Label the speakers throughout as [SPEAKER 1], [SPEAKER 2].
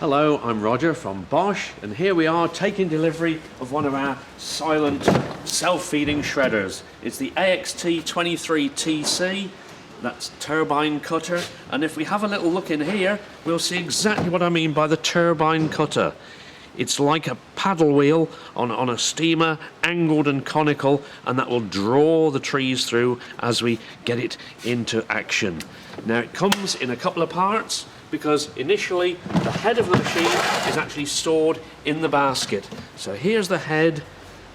[SPEAKER 1] Hello, I'm Roger from Bosch, and here we are taking delivery of one of our silent self-feeding shredders. It's the AXT 23TC, that's turbine cutter, and if we have a little look in here, we'll see exactly what I mean by the turbine cutter. It's like a paddle wheel on a steamer, angled and conical, and that will draw the trees through as we get it into action. Now it comes in a couple of parts, because initially the head of the machine is actually stored in the basket. So here's the head,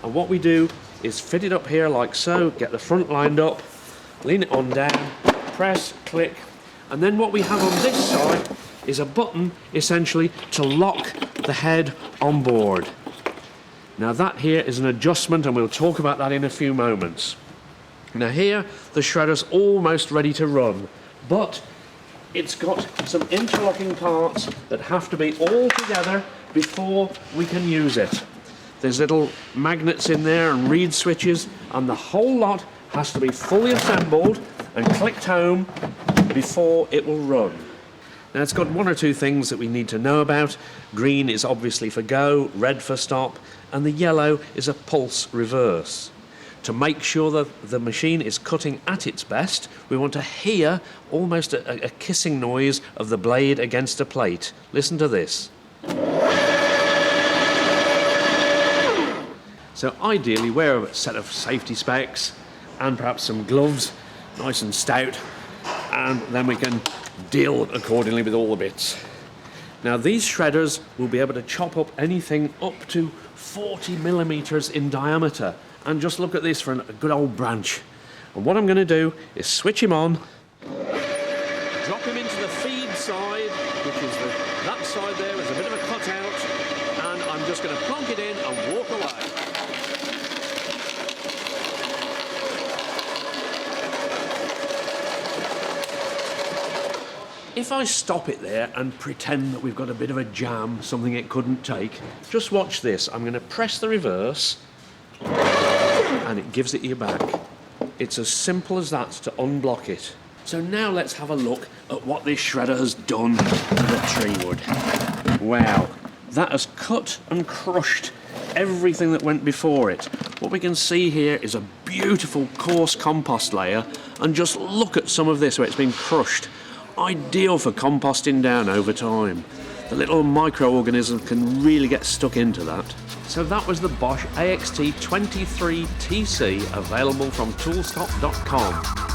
[SPEAKER 1] and what we do is fit it up here like so, get the front lined up, lean it on down, press, click, and then what we have on this side is a button essentially to lock the head on board. Now that here is an adjustment, and we'll talk about that in a few moments. Now here the shredder's almost ready to run, but it's got some interlocking parts that have to be all together before we can use it. There's little magnets in there and reed switches, and the whole lot has to be fully assembled and clicked home before it will run. Now it's got one or two things that we need to know about. Green is obviously for go, red for stop, and the yellow is a pulse reverse. To make sure that the machine is cutting at its best, we want to hear almost a kissing noise of the blade against a plate. Listen to this. So ideally wear a set of safety specs and perhaps some gloves, nice and stout, and then we can deal accordingly with all the bits. Now these shredders will be able to chop up anything up to 40 millimeters in diameter. And just look at this for a good old branch. And what I'm going to do is switch him on, drop him into the feed side, which is that side there. There's a bit of a cutout, and I'm just going to plonk it in and walk away. If I stop it there and pretend that we've got a bit of a jam, something it couldn't take, just watch this. I'm going to press the reverse, and it gives it you back. It's as simple as that to unblock it. So now let's have a look at what this shredder has done to the tree wood. Wow, that has cut and crushed everything that went before it. What we can see here is a beautiful coarse compost layer, and just look at some of this where it's been crushed. Ideal for composting down over time. The little microorganisms can really get stuck into that. So that was the Bosch AXT 23TC, available from Toolstop.com.